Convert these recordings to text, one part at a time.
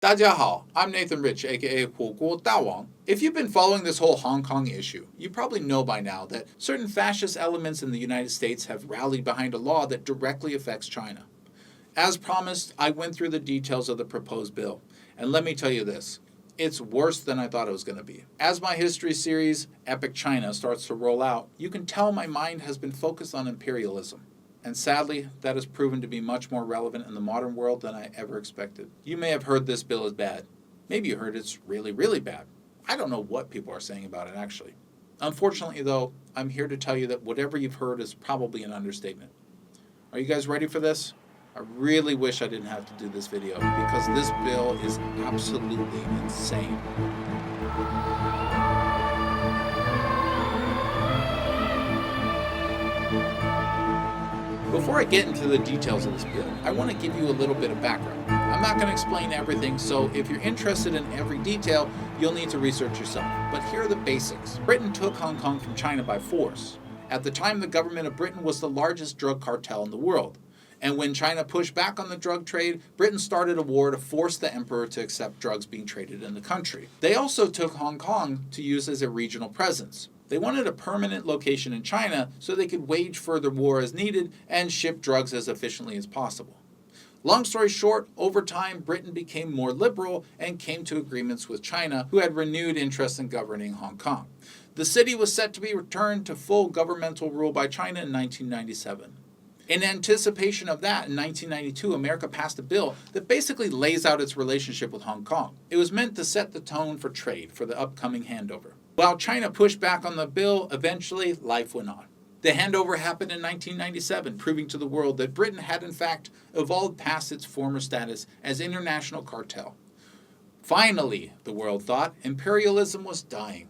大家好, I'm Nathan Rich, aka 火锅大王. If you've been following this whole Hong Kong issue, you probably know by now that certain fascist elements in the United States have rallied behind a law that directly affects China. As promised, I went through the details of the proposed bill, and let me tell you this, it's worse than I thought it was going to be. As my history series, Epic China, starts to roll out, you can tell my mind has been focused on imperialism. And sadly, that has proven to be much more relevant in the modern world than I ever expected. You may have heard this bill is bad. Maybe you heard it's really, really bad. I don't know what people are saying about it, actually. Unfortunately, though, I'm here to tell you that whatever you've heard is probably an understatement. Are you guys ready for this? I really wish I didn't have to do this video because this bill is absolutely insane. Before I get into the details of this bill, I want to give you a little bit of background. I'm not going to explain everything, so if you're interested in every detail, you'll need to research yourself. But here are the basics. Britain took Hong Kong from China by force. At the time, the government of Britain was the largest drug cartel in the world. And when China pushed back on the drug trade, Britain started a war to force the emperor to accept drugs being traded in the country. They also took Hong Kong to use as a regional presence. They wanted a permanent location in China so they could wage further war as needed and ship drugs as efficiently as possible. Long story short, over time, Britain became more liberal and came to agreements with China, who had renewed interest in governing Hong Kong. The city was set to be returned to full governmental rule by China in 1997. In anticipation of that, in 1992, America passed a bill that basically lays out its relationship with Hong Kong. It was meant to set the tone for trade for the upcoming handover. While China pushed back on the bill, eventually life went on. The handover happened in 1997, proving to the world that Britain had in fact evolved past its former status as international cartel. Finally, the world thought, imperialism was dying.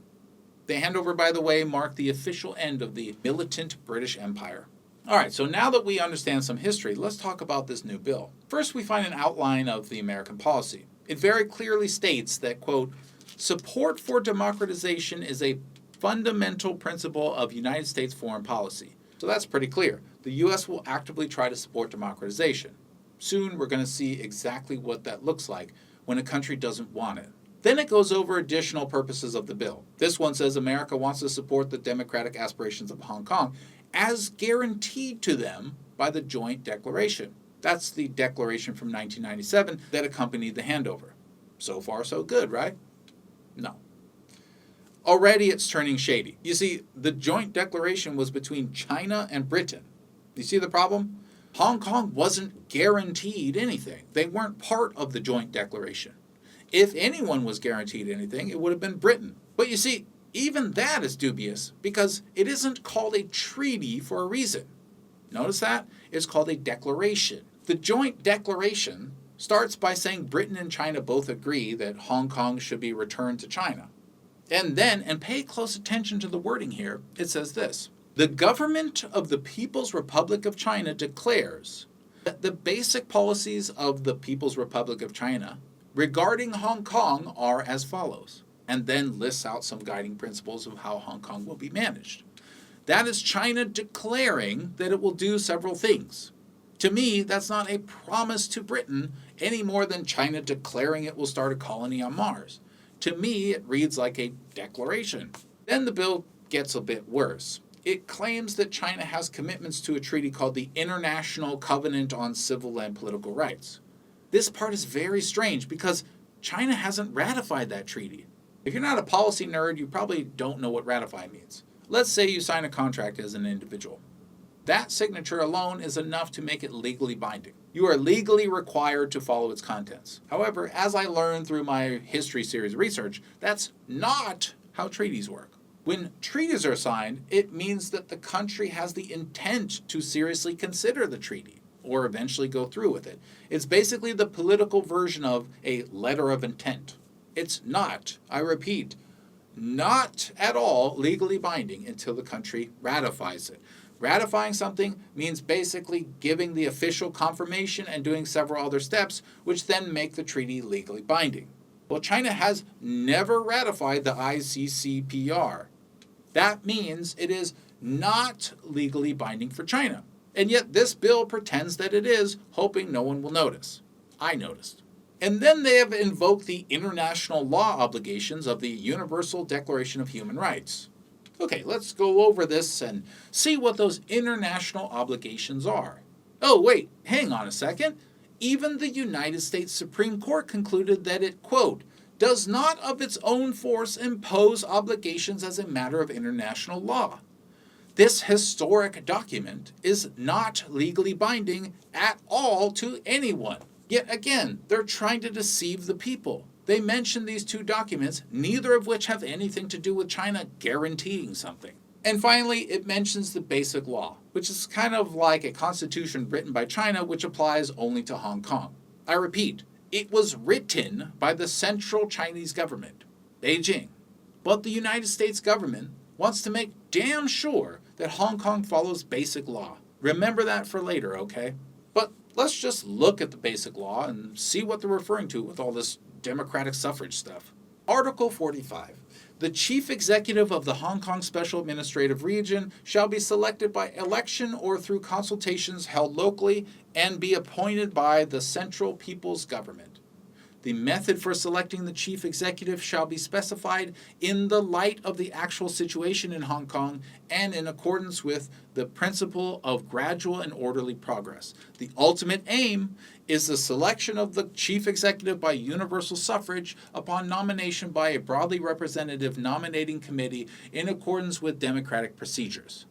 The handover, by the way, marked the official end of the militant British Empire. Alright, so now that we understand some history, let's talk about this new bill. First, we find an outline of the American policy. It very clearly states that, quote, support for democratization is a fundamental principle of United States foreign policy. So that's pretty clear. The U.S. will actively try to support democratization. Soon we're going to see exactly what that looks like when a country doesn't want it. Then it goes over additional purposes of the bill. This one says America wants to support the democratic aspirations of Hong Kong as guaranteed to them by the Joint Declaration. That's the declaration from 1997 that accompanied the handover. So far, so good, right? No. Already it's turning shady. You see, the joint declaration was between China and Britain. You see the problem? Hong Kong wasn't guaranteed anything. They weren't part of the joint declaration. If anyone was guaranteed anything, it would have been Britain. But you see, even that is dubious because it isn't called a treaty for a reason. Notice that? It's called a declaration. The joint declaration starts by saying Britain and China both agree that Hong Kong should be returned to China. And then, and pay close attention to the wording here, it says this. The government of the People's Republic of China declares that the basic policies of the People's Republic of China regarding Hong Kong are as follows, and then lists out some guiding principles of how Hong Kong will be managed. That is China declaring that it will do several things. To me, that's not a promise to Britain any more than China declaring it will start a colony on Mars. To me, it reads like a declaration. Then the bill gets a bit worse. It claims that China has commitments to a treaty called the International Covenant on Civil and Political Rights. This part is very strange because China hasn't ratified that treaty. If you're not a policy nerd, you probably don't know what ratify means. Let's say you sign a contract as an individual. That signature alone is enough to make it legally binding. You are legally required to follow its contents. However, as I learned through my history series research, that's not how treaties work. When treaties are signed, it means that the country has the intent to seriously consider the treaty or eventually go through with it. It's basically the political version of a letter of intent. It's not, I repeat, not at all legally binding until the country ratifies it. Ratifying something means basically giving the official confirmation and doing several other steps, which then make the treaty legally binding. Well, China has never ratified the ICCPR. That means it is not legally binding for China. And yet this bill pretends that it is, hoping no one will notice. I noticed. And then they have invoked the international law obligations of the Universal Declaration of Human Rights. Okay, let's go over this and see what those international obligations are. Oh, wait, hang on a second. Even the United States Supreme Court concluded that it, quote, does not of its own force impose obligations as a matter of international law. This historic document is not legally binding at all to anyone. Yet again, they're trying to deceive the people. They mention these two documents, neither of which have anything to do with China guaranteeing something. And finally, it mentions the Basic Law, which is kind of like a constitution written by China which applies only to Hong Kong. I repeat, it was written by the central Chinese government, Beijing. But the United States government wants to make damn sure that Hong Kong follows Basic Law. Remember that for later, okay? But let's just look at the Basic Law and see what they're referring to with all this democratic suffrage stuff. Article 45. The chief executive of the Hong Kong Special Administrative Region shall be selected by election or through consultations held locally and be appointed by the Central People's Government. The method for selecting the chief executive shall be specified in the light of the actual situation in Hong Kong and in accordance with the principle of gradual and orderly progress. The ultimate aim is the selection of the chief executive by universal suffrage upon nomination by a broadly representative nominating committee in accordance with democratic procedures.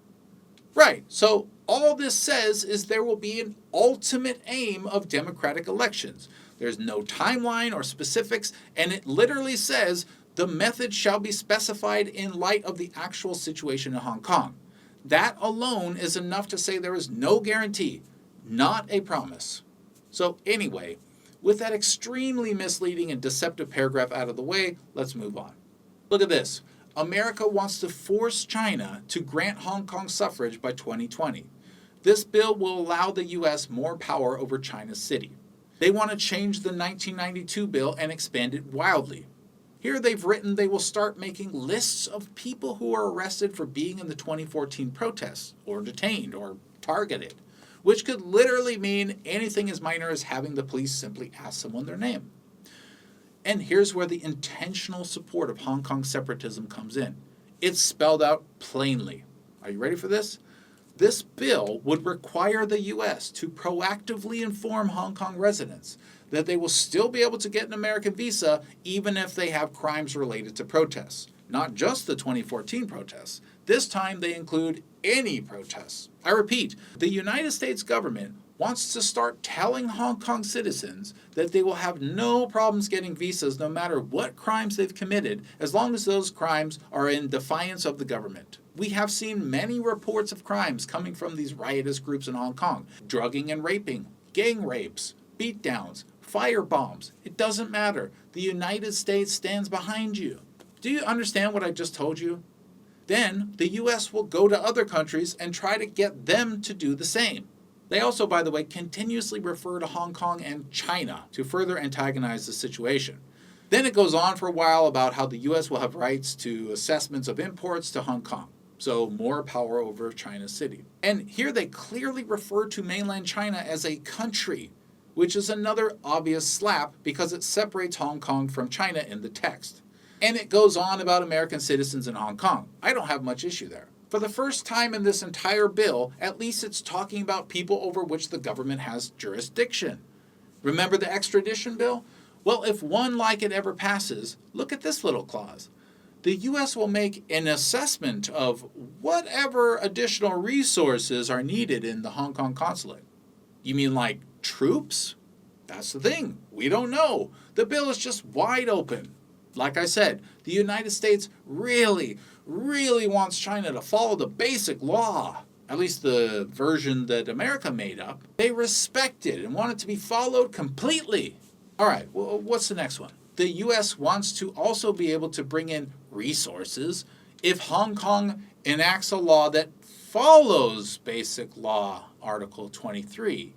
Right, so all this says is there will be an ultimate aim of democratic elections. There's no timeline or specifics, and it literally says the method shall be specified in light of the actual situation in Hong Kong. That alone is enough to say there is no guarantee, not a promise. So anyway, with that extremely misleading and deceptive paragraph out of the way, let's move on. Look at this. America wants to force China to grant Hong Kong suffrage by 2020. This bill will allow the U.S. more power over China's city. They want to change the 1992 bill and expand it wildly. Here they've written they will start making lists of people who are arrested for being in the 2014 protests, or detained, or targeted, which could literally mean anything as minor as having the police simply ask someone their name. And here's where the intentional support of Hong Kong separatism comes in. It's spelled out plainly. Are you ready for this? This bill would require the U.S. to proactively inform Hong Kong residents that they will still be able to get an American visa even if they have crimes related to protests. Not just the 2014 protests. This time they include any protests. I repeat, the United States government wants to start telling Hong Kong citizens that they will have no problems getting visas no matter what crimes they've committed, as long as those crimes are in defiance of the government. We have seen many reports of crimes coming from these riotous groups in Hong Kong. Drugging and raping, gang rapes, beatdowns, fire bombs. It doesn't matter. The United States stands behind you. Do you understand what I just told you? Then the U.S. will go to other countries and try to get them to do the same. They also, by the way, continuously refer to Hong Kong and China to further antagonize the situation. Then it goes on for a while about how the U.S. will have rights to assessments of imports to Hong Kong, so more power over China's city. And here they clearly refer to mainland China as a country, which is another obvious slap because it separates Hong Kong from China in the text. And it goes on about American citizens in Hong Kong. I don't have much issue there. For the first time in this entire bill, at least it's talking about people over which the government has jurisdiction. Remember the extradition bill? Well, if one like it ever passes, look at this little clause. The U.S. will make an assessment of whatever additional resources are needed in the Hong Kong consulate. You mean like troops? That's the thing. We don't know. The bill is just wide open. Like I said, the United States really wants China to follow the Basic Law, at least the version that America made up. They respect it and want it to be followed completely. All right, well, what's the next one? The U.S. wants to also be able to bring in resources if Hong Kong enacts a law that follows Basic Law Article 23.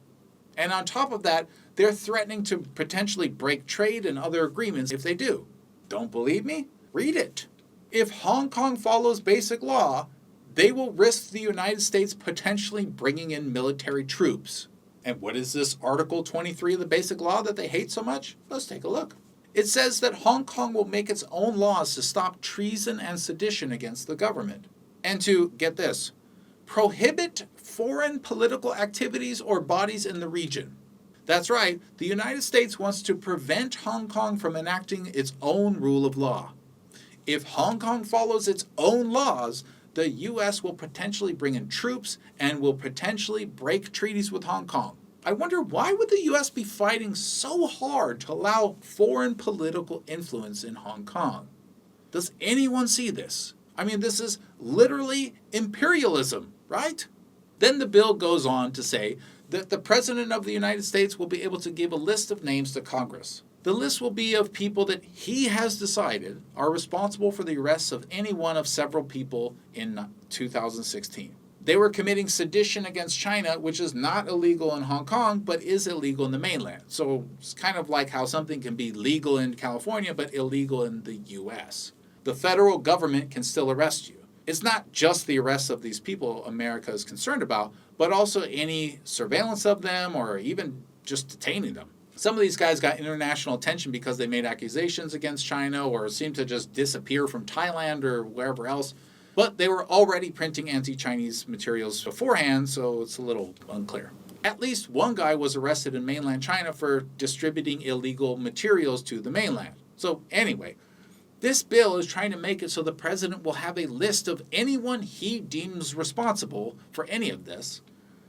And on top of that, they're threatening to potentially break trade and other agreements if they do. Don't believe me? Read it. If Hong Kong follows Basic Law, they will risk the United States potentially bringing in military troops. And what is this Article 23 of the Basic Law that they hate so much? Let's take a look. It says that Hong Kong will make its own laws to stop treason and sedition against the government. And to, get this, prohibit foreign political activities or bodies in the region. That's right, the United States wants to prevent Hong Kong from enacting its own rule of law. If Hong Kong follows its own laws, the U.S. will potentially bring in troops and will potentially break treaties with Hong Kong. I wonder, why would the U.S. be fighting so hard to allow foreign political influence in Hong Kong? Does anyone see this? I mean, this is literally imperialism, right? Then the bill goes on to say that the President of the United States will be able to give a list of names to Congress. The list will be of people that he has decided are responsible for the arrests of any one of several people in 2016. They were committing sedition against China, which is not illegal in Hong Kong, but is illegal in the mainland. So it's kind of like how something can be legal in California, but illegal in the U.S. The federal government can still arrest you. It's not just the arrests of these people America is concerned about, but also any surveillance of them or even just detaining them. Some of these guys got international attention because they made accusations against China or seemed to just disappear from Thailand or wherever else. But they were already printing anti-Chinese materials beforehand, so it's a little unclear. At least one guy was arrested in mainland China for distributing illegal materials to the mainland. So anyway, this bill is trying to make it so the president will have a list of anyone he deems responsible for any of this,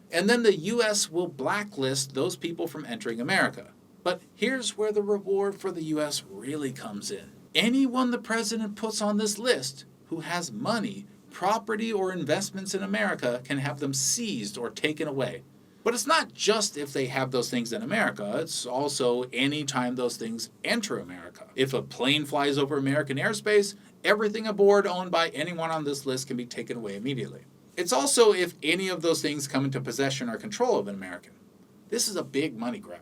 and then the U.S. will blacklist those people from entering America. But here's where the reward for the U.S. really comes in. Anyone the president puts on this list who has money, property, or investments in America can have them seized or taken away. But it's not just if they have those things in America, it's also any time those things enter America. If a plane flies over American airspace, everything aboard owned by anyone on this list can be taken away immediately. It's also if any of those things come into possession or control of an American. This is a big money grab.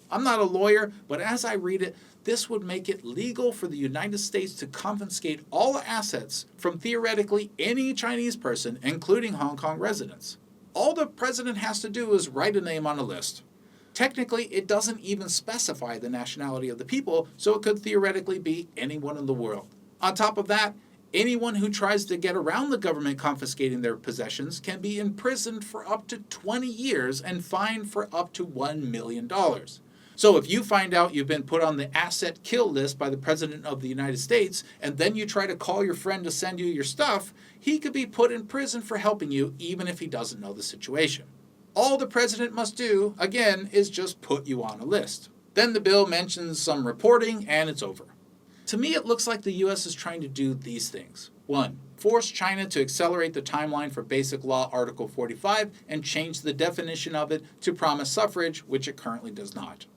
I'm not a lawyer, but as I read it, this would make it legal for the United States to confiscate all assets from theoretically any Chinese person, including Hong Kong residents. All the president has to do is write a name on a list. Technically, it doesn't even specify the nationality of the people, so it could theoretically be anyone in the world. On top of that, anyone who tries to get around the government confiscating their possessions can be imprisoned for up to 20 years and fined for up to $1 million. So if you find out you've been put on the asset kill list by the President of the United States, and then you try to call your friend to send you your stuff, he could be put in prison for helping you, even if he doesn't know the situation. All the president must do, again, is just put you on a list. Then the bill mentions some reporting, and it's over. To me, it looks like the U.S. is trying to do these things. 1. Force China to accelerate the timeline for Basic Law Article 45 and change the definition of it to promise suffrage, which it currently does not.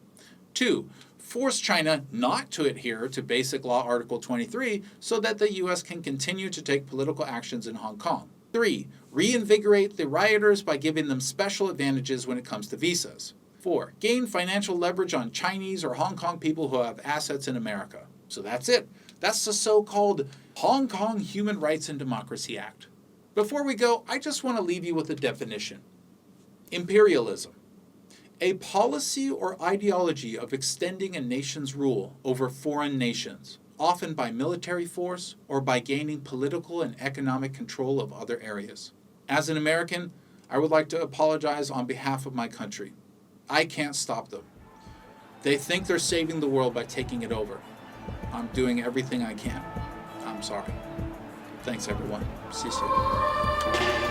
2. Force China not to adhere to Basic Law Article 23 so that the U.S. can continue to take political actions in Hong Kong. 3. Reinvigorate the rioters by giving them special advantages when it comes to visas. 4. Gain financial leverage on Chinese or Hong Kong people who have assets in America. So that's it. That's the so-called Hong Kong Human Rights and Democracy Act. Before we go, I just want to leave you with a definition. Imperialism. A policy or ideology of extending a nation's rule over foreign nations, often by military force or by gaining political and economic control of other areas. As an American, I would like to apologize on behalf of my country. I can't stop them. They think they're saving the world by taking it over. I'm doing everything I can. I'm sorry. Thanks, everyone. See you soon.